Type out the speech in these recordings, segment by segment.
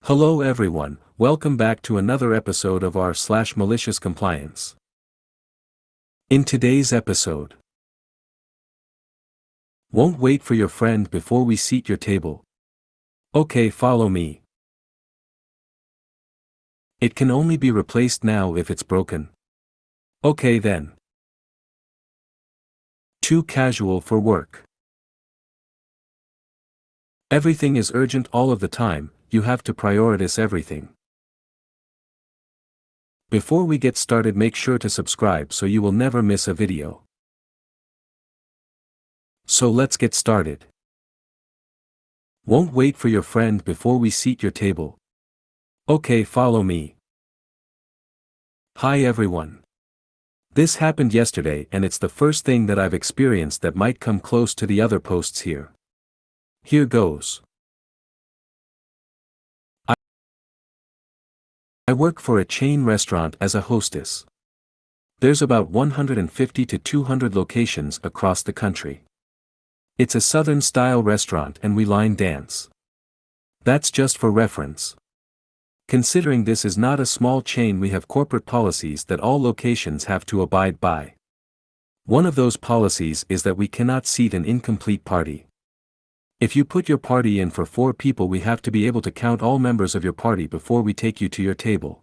Hello everyone, welcome back to another episode of our Malicious Compliance. In today's episode, won't wait for your friend before we seat your table. Okay, follow me. It can only be replaced now if it's broken. Okay then. Too casual for work. Everything is urgent all of the time, you have to prioritize everything. Before we get started, make sure to subscribe so you will never miss a video. So let's get started. Won't wait for your friend before we seat your table. Okay, follow me. Hi everyone. This happened yesterday and it's the first thing that I've experienced that might come close to the other posts here. Here goes. I work for a chain restaurant as a hostess. There's about 150 to 200 locations across the country. It's a southern-style restaurant and we line dance. That's just for reference. Considering this is not a small chain, we have corporate policies that all locations have to abide by. One of those policies is that we cannot seat an incomplete party. If you put your party in for 4 people, we have to be able to count all members of your party before we take you to your table.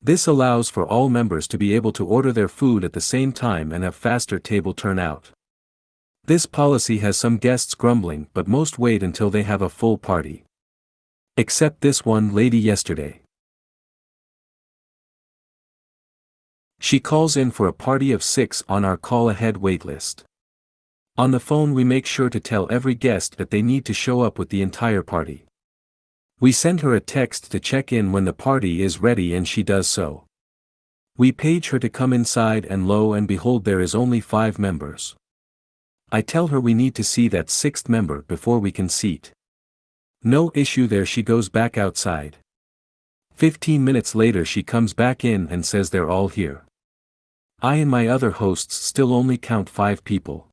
This allows for all members to be able to order their food at the same time and have faster table turnout. This policy has some guests grumbling, but most wait until they have a full party. Except this one lady yesterday. She calls in for a party of 6 on our call-ahead waitlist. On the phone we make sure to tell every guest that they need to show up with the entire party. We send her a text to check in when the party is ready and she does so. We page her to come inside and lo and behold there is only 5 members. I tell her we need to see that 6th member before we can seat. No issue there, she goes back outside. 15 minutes later she comes back in and says they're all here. I and my other hosts still only count 5 people.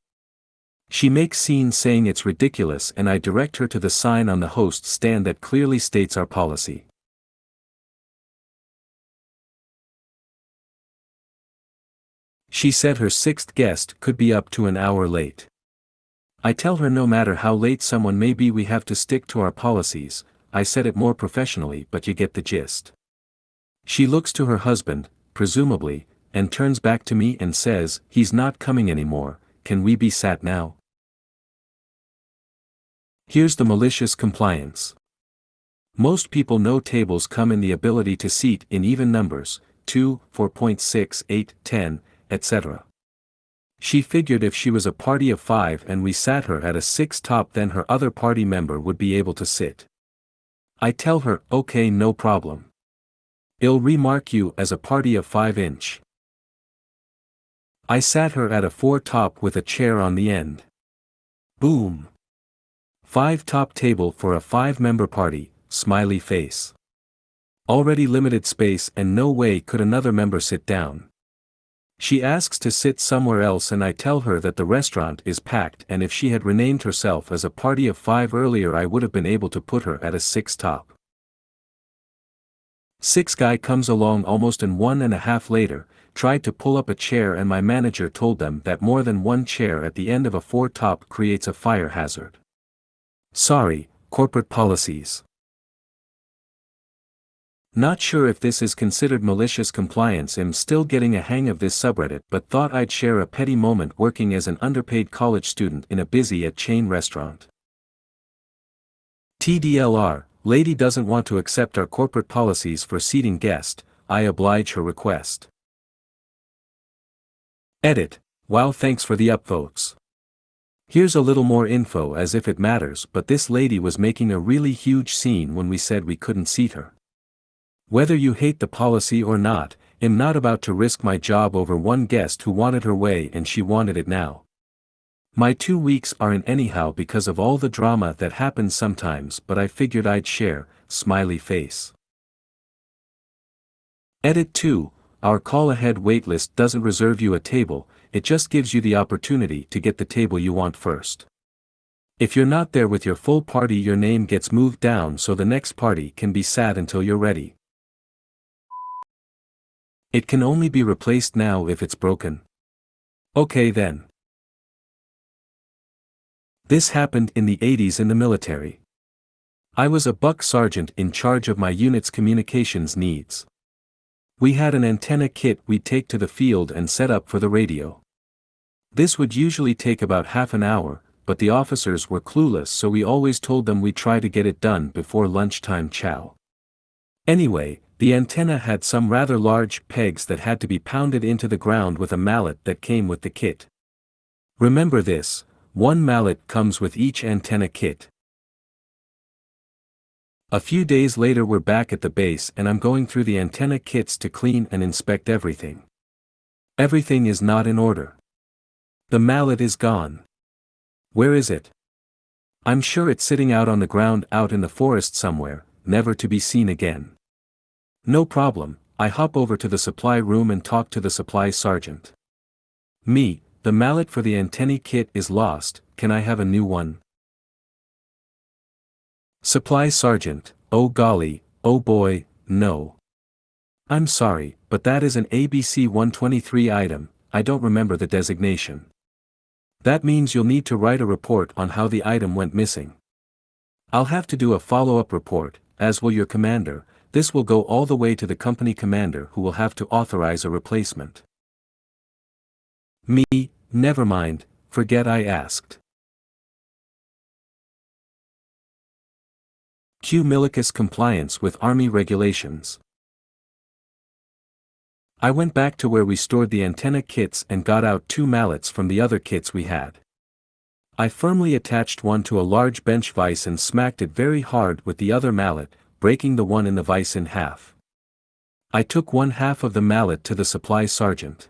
She makes scene saying it's ridiculous and I direct her to the sign on the host stand that clearly states our policy. She said her 6th guest could be up to an hour late. I tell her no matter how late someone may be we have to stick to our policies. I said it more professionally but you get the gist. She looks to her husband, presumably, and turns back to me and says, "He's not coming anymore, can we be sat now?" Here's the malicious compliance. Most people know tables come in the ability to seat in even numbers, 2, 4.6, 8, 10, etc. She figured if she was a party of 5 and we sat her at a 6 top then her other party member would be able to sit. I tell her, okay, no problem. I'll remark you as a party of 5". I sat her at a 4 top with a chair on the end. Boom. 5 top table for a 5-member party, smiley face. Already limited space and no way could another member sit down. She asks to sit somewhere else and I tell her that the restaurant is packed and if she had renamed herself as a party of 5 earlier I would have been able to put her at a 6 top. 6 guy comes along almost an 1.5 later, tried to pull up a chair and my manager told them that more than one chair at the end of a 4 top creates a fire hazard. Sorry, corporate policies. Not sure if this is considered malicious compliance. I'm still getting a hang of this subreddit but thought I'd share a petty moment working as an underpaid college student in a busy chain restaurant. TDLR, lady doesn't want to accept our corporate policies for seating guest, I oblige her request. Edit, wow, thanks for the upvotes. Here's a little more info as if it matters, but this lady was making a really huge scene when we said we couldn't seat her. Whether you hate the policy or not, I'm not about to risk my job over one guest who wanted her way and she wanted it now. My 2 weeks are in anyhow because of all the drama that happens sometimes, but I figured I'd share, smiley face. Edit 2, our call-ahead waitlist doesn't reserve you a table, it just gives you the opportunity to get the table you want first. If you're not there with your full party, your name gets moved down so the next party can be sad until you're ready. It can only be replaced now if it's broken. Okay then. This happened in the 80s in the military. I was a buck sergeant in charge of my unit's communications needs. We had an antenna kit we'd take to the field and set up for the radio. This would usually take about half an hour, but the officers were clueless, so we always told them we'd try to get it done before lunchtime chow. Anyway, the antenna had some rather large pegs that had to be pounded into the ground with a mallet that came with the kit. Remember this, one mallet comes with each antenna kit. A few days later we're back at the base and I'm going through the antenna kits to clean and inspect everything. Everything is not in order. The mallet is gone. Where is it? I'm sure it's sitting out on the ground out in the forest somewhere, never to be seen again. No problem, I hop over to the supply room and talk to the supply sergeant. Me, the mallet for the antenna kit is lost, can I have a new one? Supply sergeant, oh golly, oh boy, no. I'm sorry, but that is an ABC 123 item, I don't remember the designation. That means you'll need to write a report on how the item went missing. I'll have to do a follow-up report, as will your commander. This will go all the way to the company commander who will have to authorize a replacement. Me, never mind, forget I asked. Cue Malicious compliance with Army regulations. I went back to where we stored the antenna kits and got out 2 mallets from the other kits we had. I firmly attached one to a large bench vise and smacked it very hard with the other mallet, breaking the one in the vise in half. I took 1/2 of the mallet to the supply sergeant.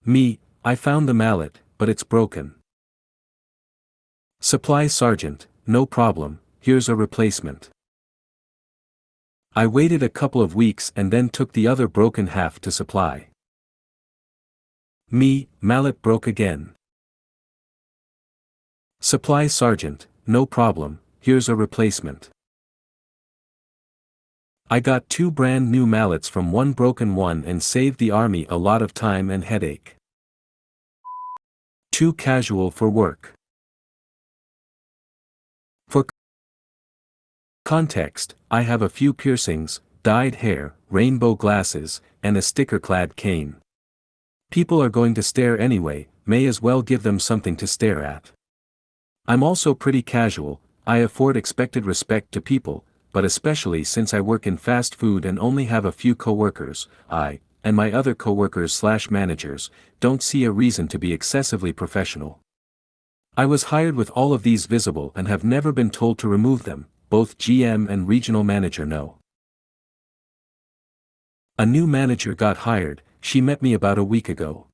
Me, I found the mallet, but it's broken. Supply sergeant, no problem, here's a replacement. I waited a couple of weeks and then took the other broken half to supply. Me, mallet broke again. Supply sergeant, no problem, here's a replacement. I got 2 brand new mallets from one broken one and saved the army a lot of time and headache. Too casual for work. For context, I have a few piercings, dyed hair, rainbow glasses, and a sticker-clad cane. People are going to stare anyway, may as well give them something to stare at. I'm also pretty casual, I afford expected respect to people, but especially since I work in fast food and only have a few coworkers, I, and my other coworkers/managers, don't see a reason to be excessively professional. I was hired with all of these visible and have never been told to remove them, both GM and regional manager know. A new manager got hired, she met me about a week ago.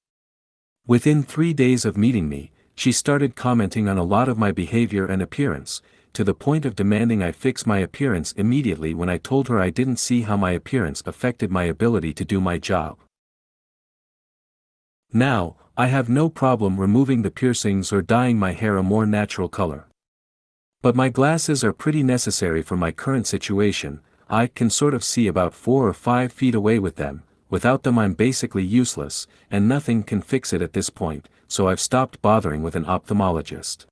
Within 3 days of meeting me, she started commenting on a lot of my behavior and appearance, to the point of demanding I fix my appearance immediately when I told her I didn't see how my appearance affected my ability to do my job. Now, I have no problem removing the piercings or dyeing my hair a more natural color. But my glasses are pretty necessary for my current situation, I can sort of see about 4 or 5 feet away with them, without them I'm basically useless, and nothing can fix it at this point, so I've stopped bothering with an ophthalmologist.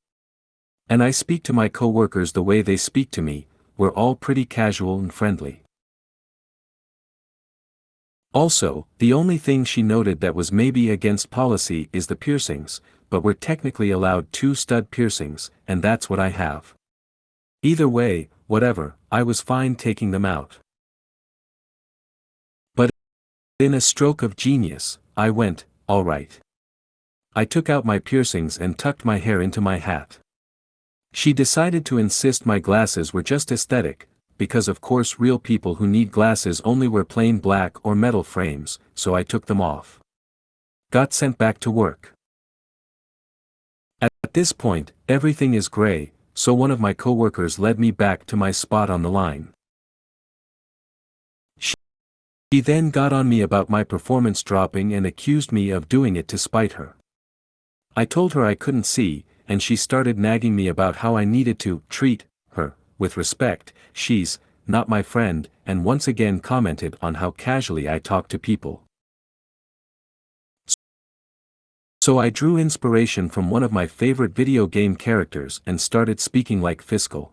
And I speak to my coworkers the way they speak to me, we're all pretty casual and friendly. Also, the only thing she noted that was maybe against policy is the piercings, but we're technically allowed 2 stud piercings, and that's what I have. Either way, whatever, I was fine taking them out. But in a stroke of genius, I went, all right. I took out my piercings and tucked my hair into my hat. She decided to insist my glasses were just aesthetic, because of course real people who need glasses only wear plain black or metal frames, so I took them off. Got sent back to work. At this point, everything is gray, so one of my coworkers led me back to my spot on the line. She then got on me about my performance dropping and accused me of doing it to spite her. I told her I couldn't see, and she started nagging me about how I needed to treat her with respect. She's not my friend, and once again commented on how casually I talk to people. So I drew inspiration from one of my favorite video game characters and started speaking like Fiscal.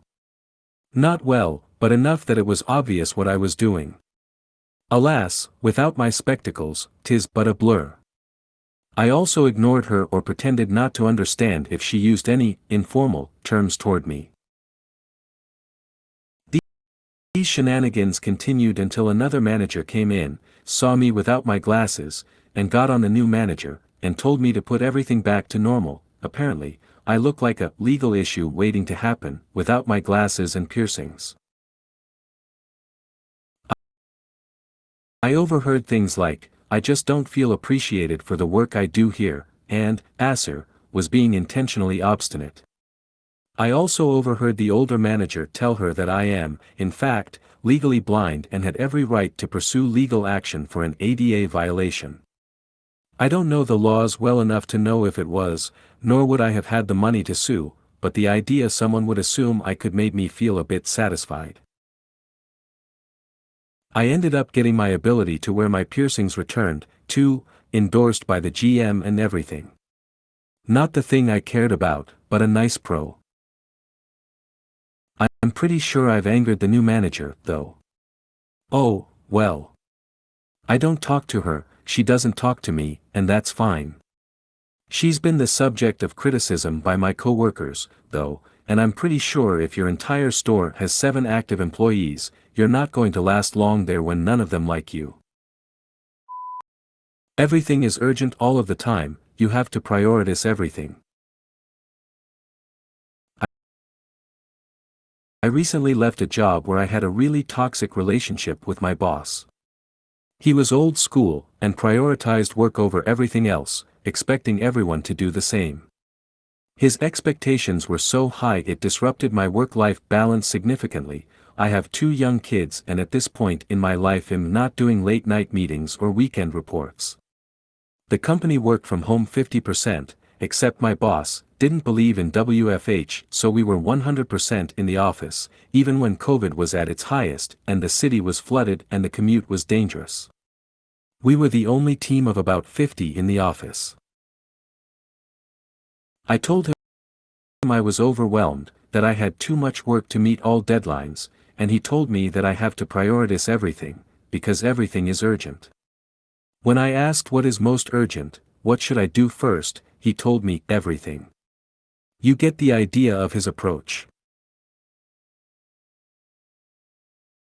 Not well, but enough that it was obvious what I was doing. Alas, without my spectacles, 'tis but a blur. I also ignored her or pretended not to understand if she used any informal terms toward me. These shenanigans continued until another manager came in, saw me without my glasses, and got on the new manager, and told me to put everything back to normal. Apparently, I look like a legal issue waiting to happen, without my glasses and piercings. I overheard things like, "I just don't feel appreciated for the work I do here," and, "Asser," was being intentionally obstinate. I also overheard the older manager tell her that I am, in fact, legally blind and had every right to pursue legal action for an ADA violation. I don't know the laws well enough to know if it was, nor would I have had the money to sue, but the idea someone would assume I could made me feel a bit satisfied. I ended up getting my ability to wear my piercings returned, too, endorsed by the GM and everything. Not the thing I cared about, but a nice pro. I'm pretty sure I've angered the new manager, though. Oh, well. I don't talk to her, she doesn't talk to me, and that's fine. She's been the subject of criticism by my coworkers, though, and I'm pretty sure if your entire store has 7 active employees, you're not going to last long there when none of them like you. Everything is urgent all of the time, you have to prioritize everything. I recently left a job where I had a really toxic relationship with my boss. He was old school, and prioritized work over everything else, expecting everyone to do the same. His expectations were so high it disrupted my work-life balance significantly. I have 2 young kids and at this point in my life am not doing late-night meetings or weekend reports. The company worked from home 50%, except my boss didn't believe in WFH, so we were 100% in the office, even when COVID was at its highest and the city was flooded and the commute was dangerous. We were the only team of about 50 in the office. I told him I was overwhelmed, that I had too much work to meet all deadlines, and he told me that I have to prioritize everything, because everything is urgent. When I asked what is most urgent, what should I do first, he told me everything. You get the idea of his approach.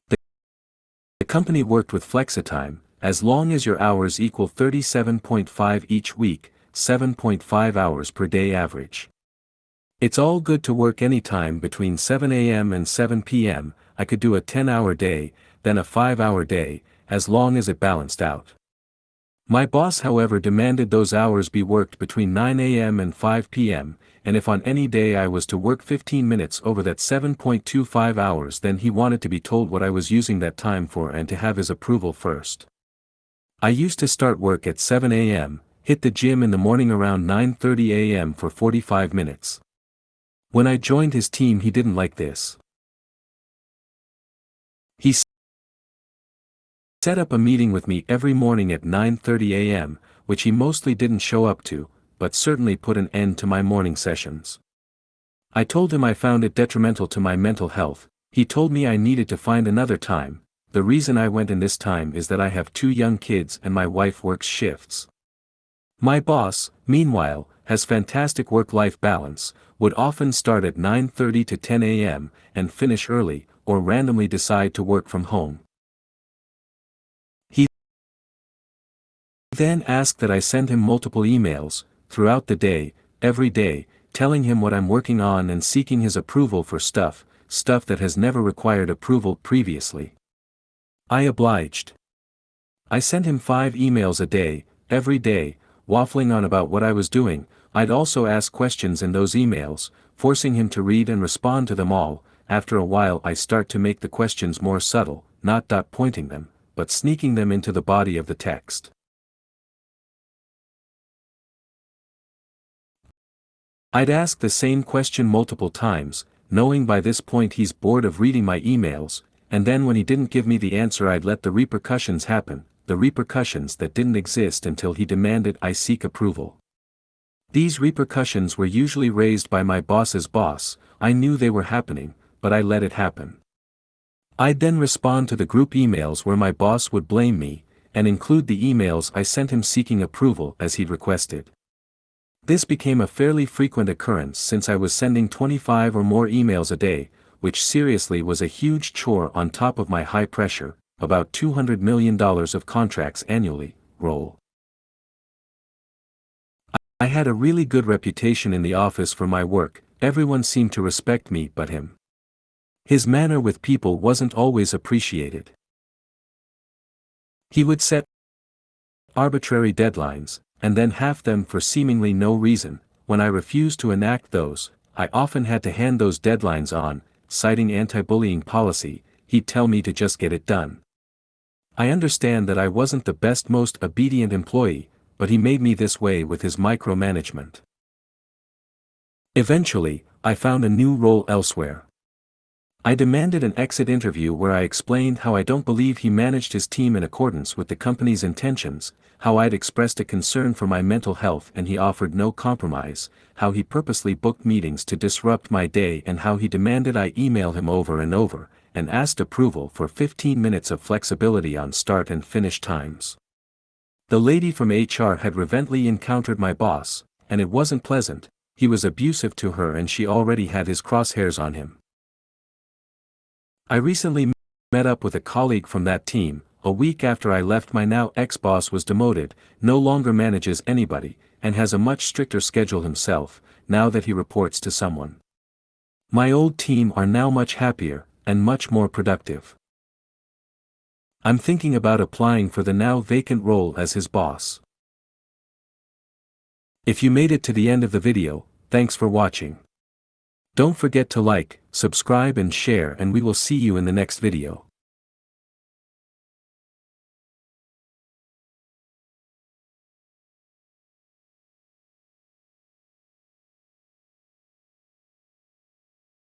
The company worked with flexitime, as long as your hours equal 37.5 each week, 7.5 hours per day average. It's all good to work anytime between 7 a.m. and 7 p.m., I could do a 10-hour day, then a 5-hour day, as long as it balanced out. My boss however demanded those hours be worked between 9 a.m. and 5 p.m., and if on any day I was to work 15 minutes over that 7.25 hours then he wanted to be told what I was using that time for and to have his approval first. I used to start work at 7 a.m., hit the gym in the morning around 9:30 a.m. for 45 minutes. When I joined his team he didn't like this. He set up a meeting with me every morning at 9:30 a.m., which he mostly didn't show up to, but certainly put an end to my morning sessions. I told him I found it detrimental to my mental health. He told me I needed to find another time. The reason I went in this time is that I have 2 young kids and my wife works shifts. My boss, meanwhile, has fantastic work-life balance, would often start at 9:30 to 10 a.m., and finish early, or randomly decide to work from home. He then asked that I send him multiple emails, throughout the day, every day, telling him what I'm working on and seeking his approval for stuff that has never required approval previously. I obliged. I sent him 5 emails a day, every day, waffling on about what I was doing. I'd also ask questions in those emails, forcing him to read and respond to them all. After a while I start to make the questions more subtle, not pointing them, but sneaking them into the body of the text. I'd ask the same question multiple times, knowing by this point he's bored of reading my emails, and then when he didn't give me the answer I'd let the repercussions happen, the repercussions that didn't exist until he demanded I seek approval. These repercussions were usually raised by my boss's boss. I knew they were happening, but I let it happen. I'd then respond to the group emails where my boss would blame me, and include the emails I sent him seeking approval as he'd requested. This became a fairly frequent occurrence since I was sending 25 or more emails a day, which seriously was a huge chore on top of my high pressure, about $200 million of contracts annually, role. I had a really good reputation in the office for my work. Everyone seemed to respect me but him. His manner with people wasn't always appreciated. He would set arbitrary deadlines, and then half them for seemingly no reason. When I refused to enact those, I often had to hand those deadlines on, citing anti-bullying policy. He'd tell me to just get it done. I understand that I wasn't the best, most obedient employee, but he made me this way with his micromanagement. Eventually, I found a new role elsewhere. I demanded an exit interview where I explained how I don't believe he managed his team in accordance with the company's intentions, how I'd expressed a concern for my mental health and he offered no compromise, how he purposely booked meetings to disrupt my day and how he demanded I email him over and over, and asked approval for 15 minutes of flexibility on start and finish times. The lady from HR had recently encountered my boss, and it wasn't pleasant. He was abusive to her and she already had his crosshairs on him. I recently met up with a colleague from that team. A week after I left, my now ex-boss was demoted, no longer manages anybody, and has a much stricter schedule himself, now that he reports to someone. My old team are now much happier, and much more productive. I'm thinking about applying for the now vacant role as his boss. If you made it to the end of the video, thanks for watching. Don't forget to like, subscribe and share, and we will see you in the next video.